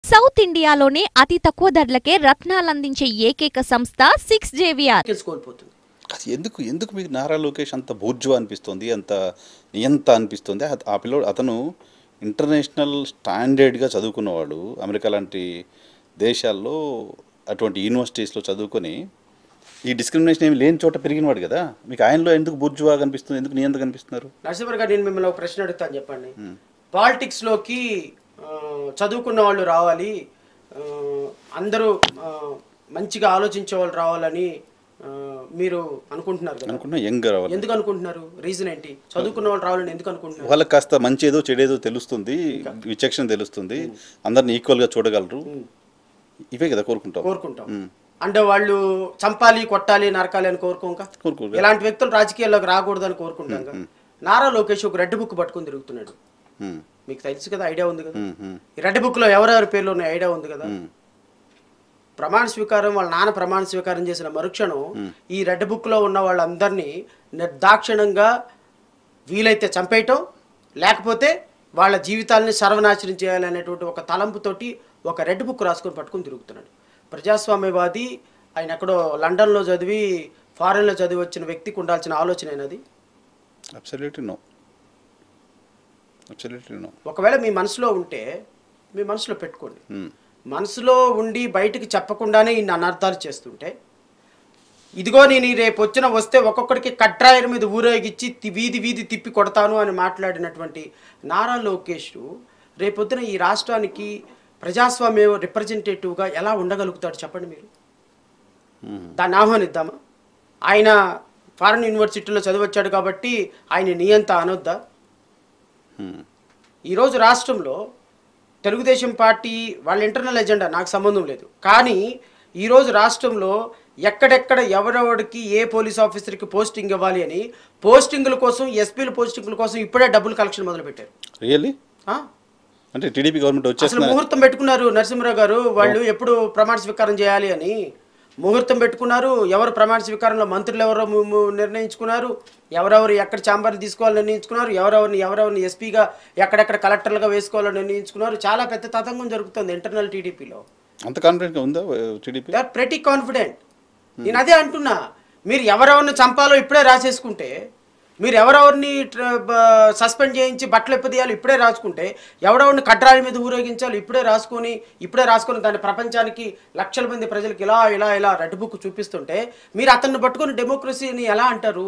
South ఇండియాలోనే అతి తక్కువ ధరలకే రత్నాలందించే ఏకైక సంస్థ 6JVR. కోల్పోతుంది. ఎందుకు ఎందుకు మీకు నారా లోకేష్ అంత బూర్జువా అనిపిస్తుంది, అంత నియంత అనిపిస్తుంది? ఆ పిల్లోడు అతను ఇంటర్నేషనల్ స్టాండర్డ్గా చదువుకున్నవాడు, అమెరికా లాంటి దేశాల్లో అటువంటి యూనివర్సిటీస్లో చదువుకొని ఈ డిస్క్రిమినేషన్ ఏమి లేని చోట పెరిగినవాడు కదా. మీకు ఆయనలో ఎందుకు బూర్జువా కనిపిస్తుంది, ఎందుకు నియంత కనిపిస్తున్నారు? నరసింహ గారు, నేను మిమ్మల్ని ఒక ప్రశ్న అడుగుతాను, చెప్పండి. పాలిటిక్స్లోకి చదువుకున్న వాళ్ళు రావాలి, అందరూ మంచిగా ఆలోచించే వాళ్ళు రావాలని మీరు అనుకుంటున్నారు కదా? ఎందుకు అనుకుంటున్నారు? రీజన్ ఏంటి? చదువుకున్న వాళ్ళు రావాలని ఎందుకు అనుకుంటున్నారు? వాళ్ళకి కాస్త మంచి ఏదో చెడేదో తెలుస్తుంది, విచక్షణ తెలుస్తుంది, అందరిని ఈక్వల్గా చూడగలరు, ఇవే కదా కోరుకుంటాం. అంటే వాళ్ళు చంపాలి, కొట్టాలి, నరకాలి అని కోరుకోక ఇలాంటి వ్యక్తులు రాజకీయాల్లోకి రాకూడదు అని కోరుకుంటాం. నారా లోకేష్ ఒక రెడ్ బుక్ పట్టుకుని తిరుగుతున్నాడు, మీకు తెలుసు కదా, ఐడియా ఉంది కదా. ఈ రెడ్ బుక్ లో ఎవరెవరి పేర్లు ఉన్నాయి ఐడియా ఉంది కదా. ప్రమాణ స్వీకారం, వాళ్ళ నాన్న ప్రమాణ స్వీకారం చేసిన మరుక్షణం ఈ రెడ్ బుక్ లో ఉన్న వాళ్ళందరినీ నిర్దాక్షిణంగా వీలైతే చంపేయటం, లేకపోతే వాళ్ళ జీవితాలని సర్వనాశనం చేయాలనేటువంటి ఒక తలంపుతోటి ఒక రెడ్ బుక్ రాసుకొని పట్టుకుని తిరుగుతున్నాడు. ప్రజాస్వామ్యవాది, ఆయన ఎక్కడో లండన్లో చదివి ఫారెన్లో చదివి వచ్చిన వ్యక్తికి ఉండాల్సిన ఆలోచన అయినది? Absolutely no. ఒకవేళ మీ మనసులో ఉంటే మీ మనసులో పెట్టుకోండి. మనసులో ఉండి బయటికి చెప్పకుండానే ఇన్ని అనర్థాలు చేస్తుంటే, ఇదిగో నేను రేపు వస్తే ఒక్కొక్కడికి కట్రాయర్ మీద ఊరేగిచ్చి వీధి వీధి తిప్పి కొడతాను అని మాట్లాడినటువంటి నారా లోకేష్ రేపొద్దున ఈ రాష్ట్రానికి ప్రజాస్వామ్య రిప్రజెంటేటివ్గా ఎలా ఉండగలుగుతాడు చెప్పండి మీరు? దాన్ని ఆహ్వానిద్దామా? ఆయన ఫారెన్ యూనివర్సిటీలో చదివచ్చాడు కాబట్టి ఆయన నియంత అనొద్దా? ఈరోజు రాష్ట్రంలో తెలుగుదేశం పార్టీ వాళ్ళ ఇంటర్నల్ ఎజెండా నాకు సంబంధం లేదు, కానీ ఈరోజు రాష్ట్రంలో ఎక్కడెక్కడ ఎవరెవరికి ఏ పోలీస్ ఆఫీసర్కి పోస్టింగ్ ఇవ్వాలి అని పోస్టింగుల కోసం, ఎస్పీల పోస్టింగుల కోసం ఇప్పుడే డబ్బులు కలెక్షన్ మొదలుపెట్టారు. రియల్లీ? అంటే టీడీపీ గవర్నమెంట్ అసలు ముహూర్తం పెట్టుకున్నారు నరసింహరావు గారు. వాళ్ళు ఎప్పుడు ప్రమాణ స్వీకారం చేయాలి అని ముహూర్తం పెట్టుకున్నారు. ఎవరు ప్రమాణ స్వీకారంలో మంత్రులు ఎవరో నిర్ణయించుకున్నారు, ఎవరెవరు ఎక్కడ ఛాంబర్లు తీసుకోవాలని నిర్ణయించుకున్నారు, ఎవరెవరిని ఎస్పీగా ఎక్కడెక్కడ కలెక్టర్లుగా వేసుకోవాలని నిర్ణయించుకున్నారు. చాలా పెద్ద తతంగం జరుగుతుంది ఇంటర్నల్ టీడీపీలో. అంత కాన్ఫిడెంట్గా ఉందా TDP? They are pretty confident. నేను అదే అంటున్నా, మీరు ఎవరెవరిని చంపాలో ఇప్పుడే రాసేసుకుంటే, మీరు ఎవరెవరిని సస్పెండ్ చేయించి బట్టలు ఎప్పదీయాలి ఇప్పుడే రాసుకుంటే, ఎవరెవరిని కట్రాల మీద ఊరేగించాలి ఇప్పుడే రాసుకొని దాని ప్రపంచానికి లక్షల మంది ప్రజలకు ఇలా ఇలా ఇలా రెడ్ బుక్ చూపిస్తుంటే, మీరు అతన్ని పట్టుకొని డెమోక్రసీని ఎలా అంటారు?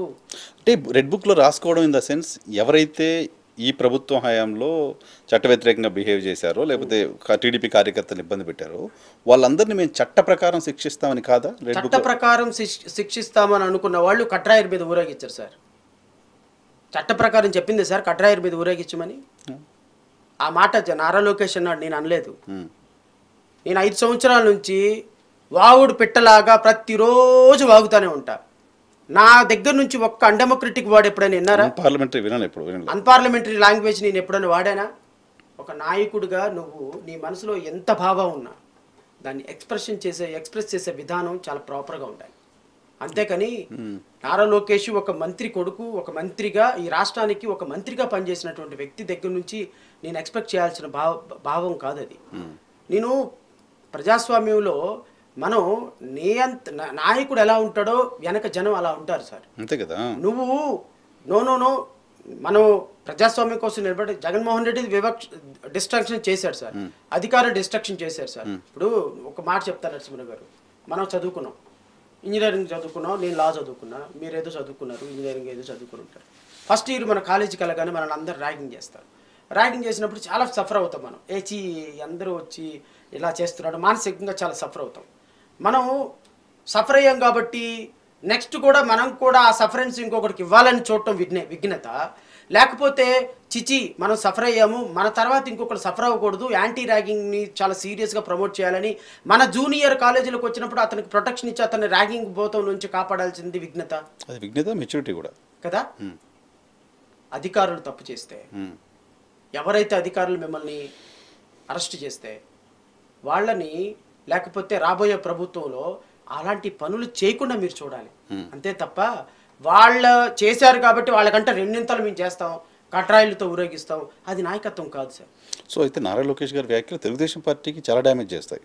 అంటే రెడ్ బుక్లో రాసుకోవడం ఇన్ ద సెన్స్, ఎవరైతే ఈ ప్రభుత్వం హయాంలో చట్ట వ్యతిరేకంగా బిహేవ్ చేశారో, లేకపోతే టీడీపీ కార్యకర్తలు ఇబ్బంది పెట్టారో, వాళ్ళందరినీ మేము చట్ట ప్రకారం శిక్షిస్తామని కాదా? చట్ట ప్రకారం శిక్షిస్తామని అనుకున్న వాళ్ళు కట్రాయర్ మీద ఊరేగించారు సార్. చట్ట ప్రకారం చెప్పింది సార్ కట్రాయర్ మీద ఊరేగించమని. ఆ మాట నారా లోకేష్ అన్నాడు, నేను అనలేదు. నేను 5 సంవత్సరాల నుంచి వాగుడు పిట్టలాగా ప్రతిరోజు వాగుతానే ఉంటా. నా దగ్గర నుంచి ఒక్క అన్డెమోక్రటిక్ వర్డ్ ఎప్పుడైనా విన్నారా? అన్పార్లమెంటరీ లాంగ్వేజ్ నేను ఎప్పుడైనా వాడానా? ఒక నాయకుడిగా నువ్వు నీ మనసులో ఎంత భావం ఉన్నా దాన్ని ఎక్స్ప్రెస్ చేసే విధానం చాలా ప్రాపర్గా ఉండాలి. అంతేకాని నారా లోకేష్ ఒక మంత్రి కొడుకు, ఒక మంత్రిగా ఈ రాష్ట్రానికి ఒక మంత్రిగా పనిచేసినటువంటి వ్యక్తి దగ్గర నుంచి నేను ఎక్స్పెక్ట్ చేయాల్సిన భావం కాదు అది. నేను ప్రజాస్వామ్యంలో మనం నాయకుడు ఎలా ఉంటాడో వెనక జనం అలా ఉంటారు సార్. అంతే కదా. నువ్వు నో మనం ప్రజాస్వామ్యం కోసం నిలబడి జగన్మోహన్ రెడ్డి డిస్ట్రక్షన్ చేశాడు సార్, అధికారులు డిస్ట్రక్షన్ చేశారు సార్. ఇప్పుడు ఒక మాట చెప్తాను నరసింహ గారు, మనం చదువుకున్నాం, ఇంజనీరింగ్ చదువుకున్నాం, నేను లా చదువుకున్నా, మీరు ఏదో చదువుకున్నారు, ఇంజనీరింగ్ ఏదో చదువుకుని ఉంటారు. ఫస్ట్ ఇయర్ మన కాలేజీకి వెళ్ళగానే మనల్ని అందరూ ర్యాగింగ్ చేస్తారు. ర్యాగింగ్ చేసినప్పుడు చాలా సఫర్ అవుతాం మనం. అందరూ వచ్చి ఇలా చేస్తున్నాడు, మానసికంగా చాలా సఫర్ అవుతాం. మనం సఫర్ అయ్యాం కాబట్టి నెక్స్ట్ కూడా మనం కూడా ఆ సఫరెన్స్ ఇంకొకటికి ఇవ్వాలని చూడటం విఘ్నత, లేకపోతే చిచి మనం సఫర్ అయ్యాము, మన తర్వాత ఇంకొకరు సఫర్ అవ్వకూడదు, యాంటీ ర్యాగింగ్ని చాలా సీరియస్గా ప్రమోట్ చేయాలని మన జూనియర్ కాలేజీలకు వచ్చినప్పుడు అతనికి ప్రొటెక్షన్ ఇచ్చి అతన్ని ర్యాగింగ్ బోతం నుంచి కాపాడాల్సింది విఘ్నత. మెచ్యూరిటీ కూడా కదా. అధికారులు తప్పు చేస్తే, ఎవరైతే అధికారులు మిమ్మల్ని అరెస్ట్ చేస్తే వాళ్ళని, లేకపోతే రాబోయే ప్రభుత్వంలో అలాంటి పనులు చేయకుండా మీరు చూడాలి. అంతే తప్ప వాళ్ళు చేశారు కాబట్టి వాళ్ళకంటే రెండింతలు మేము చేస్తాం, కట్రాయిలతో ఊరేగిస్తాం, అది నాయకత్వం కాదు సార్. సో అయితే నారా లోకేష్ గారి వ్యాఖ్యలు తెలుగుదేశం పార్టీకి చాలా డ్యామేజ్ చేస్తాయి.